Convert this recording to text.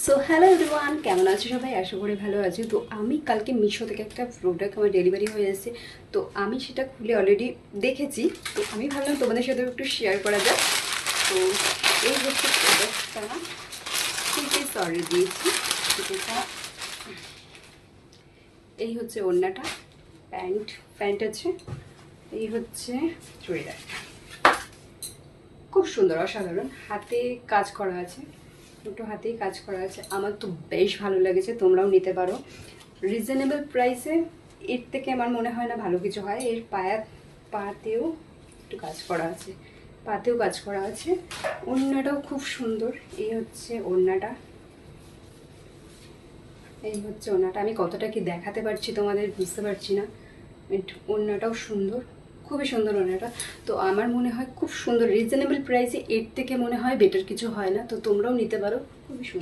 So hello everyone, কেমন আছো সবাই? আশা করি ভালো আছি। তো আমি কালকে মিশো থেকে একটা প্রোডাক্ট আমার ডেলিভারি হয়ে এসেছে, তো আমি সেটা খুলে অলরেডি দেখেছি। তো আমি ভাবলাম তোমাদের সাথে একটু শেয়ার করা যাক। তো এই হচ্ছে প্রোডাক্টটা, থেকে অর্ডার দিয়েছি। যেটা এই হচ্ছে ওড়নাটা, প্যান্ট আছে, এই হচ্ছে চুড়িদার। খুব সুন্দর, অসাধারণ, হাতে কাজ করা আছে, দুটো হাতেই কাজ করা আছে। আমার তো বেশ ভালো লেগেছে, তোমরাও নিতে পারো রিজনেবল প্রাইসে। এর থেকে আমার মনে হয় না ভালো কিছু হয়। এর পাতেও একটু কাজ করা আছে, পাতেও কাজ করা আছে। ওড়নাটাও খুব সুন্দর। এই হচ্ছে ওড়নাটা, এই হচ্ছে ওড়নাটা। আমি কতটা কি দেখাতে পারছি তোমাদের বুঝতে পারছি না। ওড়নাটাও সুন্দর, খুবই সুন্দর ওড়নাটা। তো আমার মনে হয় খুব সুন্দর, রিজনেবল প্রাইসে এর থেকে মনে হয় বেটার কিছু হয় না। তো তোমরাও নিতে পারো, খুবই সুন্দর।